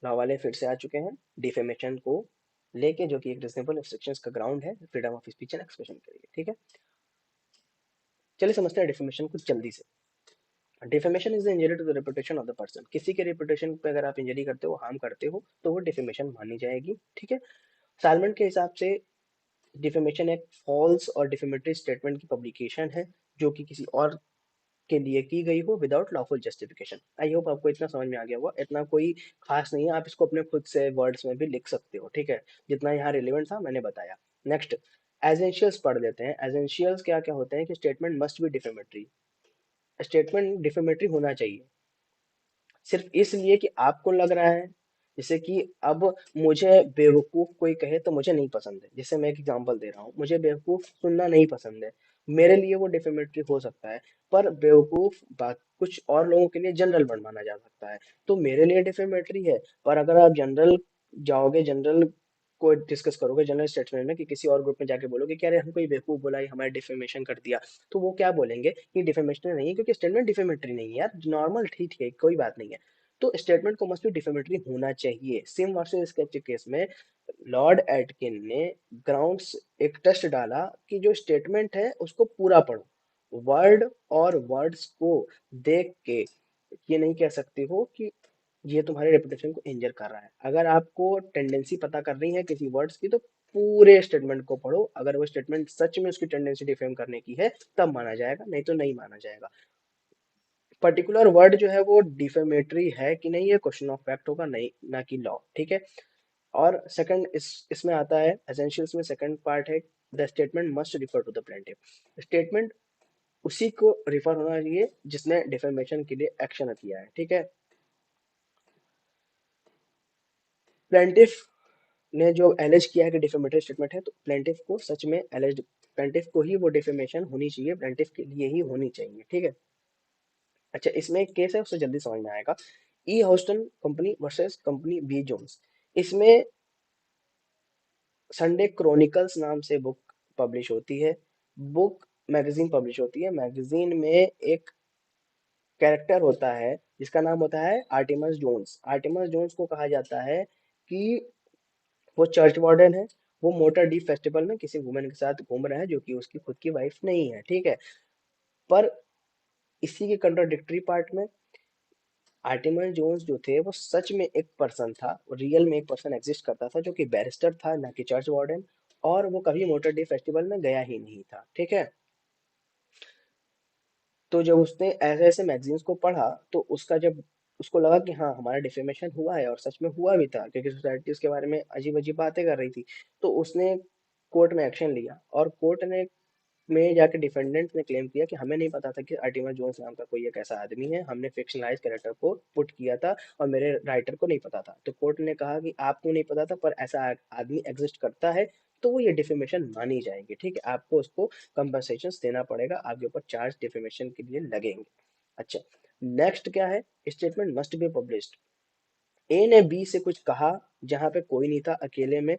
Law वाले फिर से आ चुके हैं डिफेमेशन को लेके, जो कि एक रिजनेबल रिस्ट्रिक्शंस का ग्राउंड है freedom of speech and expression के लिए। ठीक है, चलिए समझते हैं डिफेमेशन को जल्दी से। Defamation is the injury to the reputation of the person. किसी के रेपुटेशन पे अगर आप इंजरी करते हो, हार्म करते हो, तो वो डिफेमेशन मानी जाएगी। ठीक है, सालमन के हिसाब से डिफेमेशन एक फॉल्स और डिफेमेटरी स्टेटमेंट की पब्लिकेशन है जो कि किसी और के लिए की गई हो without lawful justification. I hope आपको इतना समझ में आ गया होगा, इतना कोई खास नहीं है, आप इसको अपने खुद से वर्ड्स में भी लिख सकते हो। ठीक है, जितना यहाँ रिलेवेंट था मैंने बताया। नेक्स्ट, एजेंशियल्स पढ़ लेते हैं। एजेंशियल्स क्या क्या होते हैं कि statement must be defamatory. Statement defamatory होना चाहिए सिर्फ इसलिए कि आपको लग रहा है, जैसे कि अब मुझे बेवकूफ कोई कहे तो मुझे नहीं पसंद है। जैसे मैं एक एग्जांपल दे रहा हूँ, मुझे बेवकूफ सुनना नहीं पसंद है, मेरे लिए वो डिफेमेटरी हो सकता है, पर बेवकूफ बात कुछ और लोगों के लिए जनरल वर्ड माना जा सकता है, तो मेरे लिए डिफेमेटरी है। पर अगर आप जनरल जाओगे, जनरल को डिस्कस करोगे जनरल स्टेटमेंट में, कि किसी और ग्रुप में जाके बोलोगे कि अरे हमको ये बेवकूफ बोला, ये हमारे डिफेमेशन कर दिया, तो वो क्या बोलेंगे कि डिफेमेशन नहीं है, क्योंकि स्टेटमेंट डिफेमेटरी नहीं है यार, नॉर्मल ठीक है कोई बात नहीं है। तो स्टेटमेंट को मस्ट बी डिफेमेटरी होना चाहिए। सिम वर्सेस स्केच केस में लॉर्ड एटकिन ने ग्राउंड्स एक टेस्ट डाला कि जो स्टेटमेंट है उसको पूरा पढ़ो, वर्ड और वर्ड्स को देख के ये नहीं कह सकते हो कि ये तुम्हारे रेपुटेशन को इंजर कर रहा है। अगर आपको टेंडेंसी पता करनी है किसी वर्ड्स की, तो पूरे स्टेटमेंट को पढ़ो, अगर वो स्टेटमेंट सच में उसकी टेंडेंसी डिफेम करने की है तब माना जाएगा, नहीं तो नहीं माना जाएगा। पर्टिकुलर वर्ड जो है वो डिफेमेटरी है कि नहीं, ये क्वेश्चन ऑफ फैक्ट होगा, नहीं ना कि लॉ। ठीक है, और सेकंड इसमें आता है एसेंशियल्स में सेकंड पार्ट है, the statement must refer to the plaintiff. Statement उसी को रिफर होना चाहिए जिसने डिफेमेशन के लिए एक्शन किया है। ठीक है, प्लेंटिफ ने जो एलेज किया है कि डिफेमेटरी स्टेटमेंट है, तो प्लेंटिफ को सच में एलेज, प्लेंटिफ को ही वो डिफेमेशन होनी चाहिए, प्लेंटिफ के लिए ही होनी चाहिए। ठीक है, अच्छा इसमें एक केस है उससे जल्दी समझ में आएगा, ई Houston company versus company B Jones. इसमें संडे क्रॉनिकल्स नाम से बुक पब्लिश होती है, बुक मैगजीन पब्लिश होती है। मैगजीन में एक कैरेक्टर होता है जिसका नाम होता है आर्टिमस जोन्स। आर्टिमस जोन्स को कहा जाता है कि वो चर्च वार्डन है, वो मोटर डी फेस्टिवल में किसी वुमेन के साथ घूम रहा है जो कि उसकी खुद की वाइफ नहीं है। ठीक है, पर इसी के कंट्राडिक्टरी पार्ट में आर्टिमन जोन्स जो थे वो सच में एक पर्सन था, रियल में एक पर्सन एग्जिस्ट करता था जो कि बैरिस्टर था, ना कि चर्च वार्डन, और वो कभी मोटर डे फेस्टिवल में गया ही नहीं था। ठीक है, तो जब उसने ऐसे ऐसे मैगजीन्स को पढ़ा, तो उसका जब उसको लगा कि हाँ हमारा डिफेमेशन हुआ है, और सच में हुआ भी था क्योंकि सोसाइटी उसके बारे में अजीब अजीब बातें कर रही थी, तो उसने कोर्ट में एक्शन लिया, और कोर्ट ने में जाके डिफेंडेंट ने क्लेम किया कि हमें नहीं पता था कि अर्टिमा जोन्स नाम का कोई एक ऐसा आदमी है, हमने फिक्शनलाइज कैरेक्टर को पुट किया था और मेरे राइटर को नहीं पता था। तो कोर्ट ने कहा कि आपको नहीं पता था पर ऐसा आदमी एग्जिस्ट करता है, तो वो ये डिफेमेशन मानी जाएगी। ठीक है, आपको उसको कंपनसेशन देना पड़ेगा, आपके ऊपर चार्ज डिफेमेशन के लिए लगेंगे। अच्छा, नेक्स्ट क्या है, स्टेटमेंट मस्ट बी पब्लिश्ड। ए ने बी से कुछ कहा जहां पे कोई नहीं था, अकेले में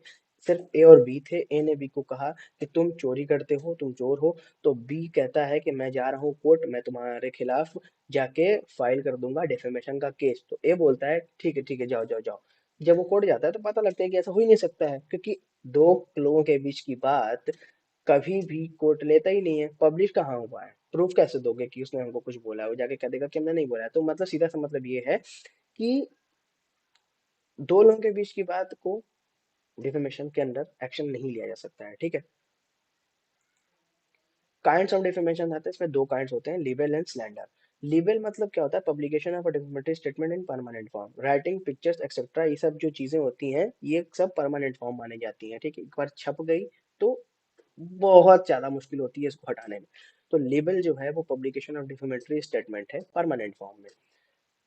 सिर्फ ए और बी थे। ए ने बी को कहा कि तुम चोरी करते हो, तुम चोर हो, तो बी कहता है कि मैं जा रहा हूँ कोर्ट, मैं तुम्हारे खिलाफ जाके फाइल कर दूंगा डिफेमेशन का केस। तो ए बोलता है ठीक है जाओ जाओ जाओ। जब वो कोर्ट जाता है तो पता लगता है कि ऐसा हो ही नहीं सकता है, क्योंकि दो लोगों के बीच की बात कभी भी कोर्ट लेता ही नहीं है। पब्लिश कहाँ हुआ है, प्रूफ कैसे दोगे कि उसने हमको कुछ बोला है, वो जाके कह देगा कि हमने नहीं बोला है। तो मतलब सीधा सा मतलब ये है कि दो लोगों के बीच की बात को डिफेमेशन के अंदर एक्शन नहीं लिया जा सकता है। ठीक है, काइंड्स ऑफ डिफेमेशन आते हैं, इसमें दो काइंड्स होते हैं, लिबेल एंड स्लैंडर। लिबेल मतलब क्या होता है, publication of a defamatory statement in permanent form, writing pictures etcetera, ये सब जो चीजें होती हैं ये सब परमानेंट फॉर्म मानी जाती हैं। ठीक है, एक बार छप गई तो बहुत ज्यादा मुश्किल होती है इसको हटाने में। तो लिबेल जो है वो पब्लिकेशन ऑफ डिफेमेटरी स्टेटमेंट है परमानेंट फॉर्म में।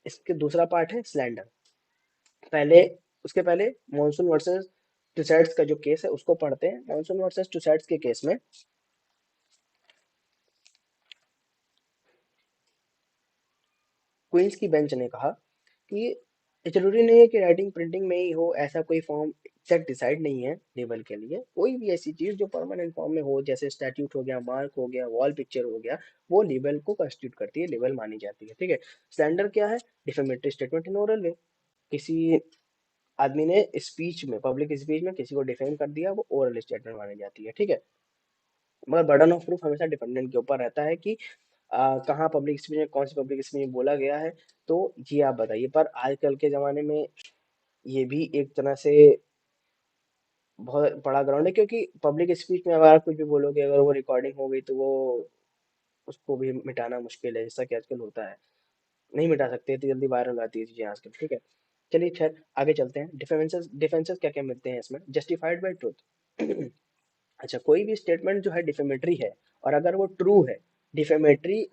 इसके दूसरा पार्ट है स्लैंडर। पहले उसके पहले मॉनसून वर्सेस टुसैड्स का जो केस है उसको पढ़ते हैं। मॉनसून वर्सेस टुसैड्स के केस में क्वींस की बेंच ने कहा कि ये जरूरी नहीं है कि राइटिंग प्रिंटिंग में ही हो, ऐसा कोई फॉर्म एग्जैक्ट डिसाइड नहीं है लेबल के लिए। कोई भी ऐसी चीज जो परमानेंट फॉर्म में हो, जैसे स्टैट्यूट हो गया, मार्क हो गया, वॉल पिक्चर हो गया, वो लेबल को कंस्टिट्यूट करती है, लेबल मानी जाती है। ठीक है, स्टैंडर्ड क्या है, डिफेमेटरी स्टेटमेंट इन ओरल वे। किसी आदमी ने स्पीच में, पब्लिक स्पीच में किसी को डिफेम कर दिया, वो ओरल स्टेटमेंट मानी जाती है, ठीक है। मगर बर्डन ऑफ प्रूफ हमेशा डिपेंडेंट के ऊपर रहता है कि कहाँ पब्लिक स्पीच में, कौन सी पब्लिक स्पीच में बोला गया है। तो ये आप बताइए। पर आजकल के ज़माने में ये भी एक तरह से बहुत बड़ा ग्राउंड है, क्योंकि पब्लिक स्पीच में अगर आप कुछ भी बोलोगे, अगर वो रिकॉर्डिंग हो गई तो वो उसको भी मिटाना मुश्किल है, जैसा कि आजकल होता है। नहीं मिटा सकते, इतनी जल्दी वायरल आती है चीज़ें आजकल, ठीक है। चलिए खैर आगे चलते हैं। डिफेंसेस डिफेंसेस क्या क्या मिलते हैं इसमें? Justified by truth. अच्छा, कोई भी स्टेटमेंट जो है डिफेमेटरी है, और अगर वो ट्रू है, डिफेमेटरी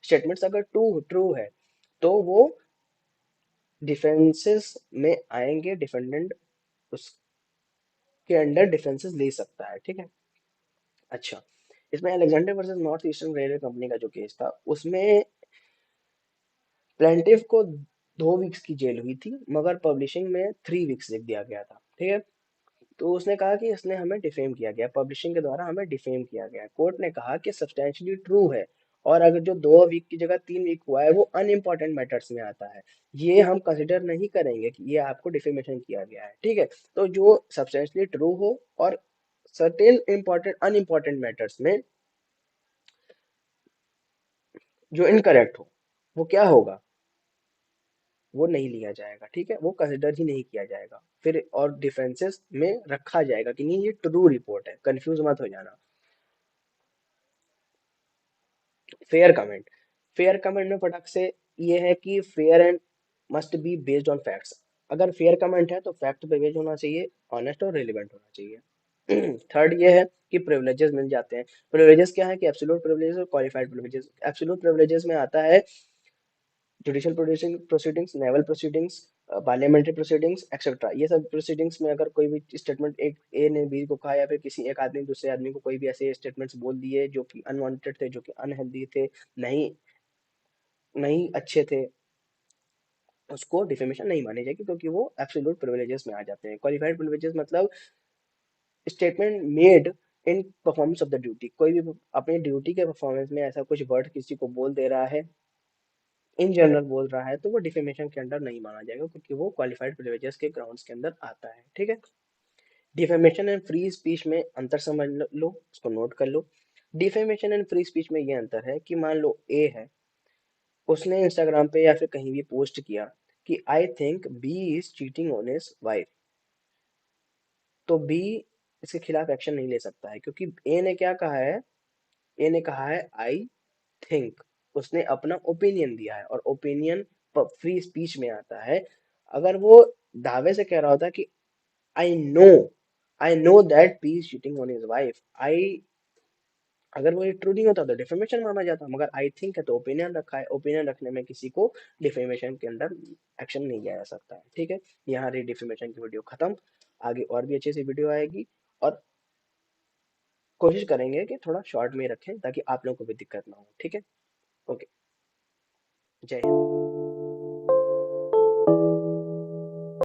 स्टेटमेंट्स अगर ट्रू ट्रू है, तो वो डिफेंसेस में आएंगे। डिफेंडेंट उसके अंडर डिफेंसेस ले सकता है, ठीक है। अच्छा, इसमें Alexander versus north eastern railway company का जो केस था, उसमें प्लेंटिफ को 2 वीक्स की जेल हुई थी, मगर पब्लिशिंग में 3 वीक्स लिख दिया गया था, ठीक है। तो उसने कहा कि इसने हमें डिफेम किया गया, पब्लिशिंग के द्वारा हमें डिफेम किया गया। कोर्ट ने कहा कि सब्सटेंशियली ट्रू है, और अगर जो 2 वीक की जगह 3 वीक हुआ है वो अनइम्पॉर्टेंट मैटर्स में आता है, ये हम कंसिडर नहीं करेंगे कि ये आपको डिफेमेशन किया गया है, ठीक है। तो जो सब्सटेंशियली ट्रू हो और सर्टेन इम्पोर्टेंट अनइम्पॉर्टेंट मैटर्स में जो इनकरेक्ट हो, वो क्या होगा, वो नहीं लिया जाएगा, ठीक है। वो कंसिडर ही नहीं किया जाएगा फिर, और डिफेंसेस में रखा जाएगा कि नहीं ये ट्रू रिपोर्ट है, कंफ्यूज मत हो जाना। फेयर कमेंट, फेयर कमेंट में फटक से ये है कि fair and must be based on facts. अगर फेयर कमेंट है तो फैक्ट पे बेस्ड होना चाहिए, ऑनेस्ट और रिलेवेंट होना चाहिए। थर्ड ये है कि प्रिविलेजेस मिल जाते हैं। प्रिविलेजेस क्या है कि एब्सोल्यूट प्रिविलेजेस और क्वालिफाइड प्रिविलेजेस। एब्सोल्यूट प्रिविलेजेस में आता है judicial proceedings, naval proceedings, parliamentary proceedings etcetera. ये सब प्रोसीडिंग्स में अगर कोई भी स्टेटमेंट, एक ए ने बी को कहा, या फिर किसी एक आदमी दूसरे आदमी को कोई भी ऐसे स्टेटमेंट्स बोल दिए जो कि अनवांटेड थे, जो कि अनहेल्दी थे, नहीं नहीं अच्छे थे, उसको डिफेमेशन नहीं मानी जाएगी, क्योंकि वो एब्सोल्यूट प्रिविलेजेस में आ जाते हैं। क्वालिफाइड प्रिविलेजेस मतलब statement made in performance of the duty. कोई भी अपनी ड्यूटी के परफॉर्मेंस में ऐसा कुछ वर्ड किसी को बोल दे रहा है, इन जनरल बोल रहा है, तो वो डिफेमेशन के अंडर नहीं माना जाएगा, क्योंकि वो क्वालिफाइड प्रिविलेजेस के ग्राउंड्स के अंदर आता है, ठीक है। डिफेमेशन एंड फ्री स्पीच में अंतर समझ लो, उसको नोट कर लो। डिफेमेशन एंड फ्री स्पीच में ये अंतर है कि मान लो ए है, उसने इंस्टाग्राम पे या फिर कहीं भी पोस्ट किया कि I think B is cheating on his wife, तो बी इसके खिलाफ एक्शन नहीं ले सकता है, क्योंकि ए ने क्या कहा है, ए ने कहा है आई थिंक, उसने अपना ओपिनियन दिया है, और ओपिनियन फ्री स्पीच में आता है। अगर वो दावे से कह रहा होता कि I know I know that B is cheating on his wife, I, अगर वो ये ट्रू नहीं होता तो डिफेमेशन माना जाता। मगर आई थिंक है तो ओपिनियन रखा है, ओपिनियन रखने में किसी को डिफेमेशन के अंदर एक्शन नहीं लिया जा सकता है, ठीक है। यहाँ रही डिफेमेशन की वीडियो खत्म। आगे और भी अच्छी सी वीडियो आएगी, और कोशिश करेंगे कि थोड़ा शॉर्ट में रखें ताकि आप लोगों को भी दिक्कत ना हो, ठीक है। ओके, जय हिंद।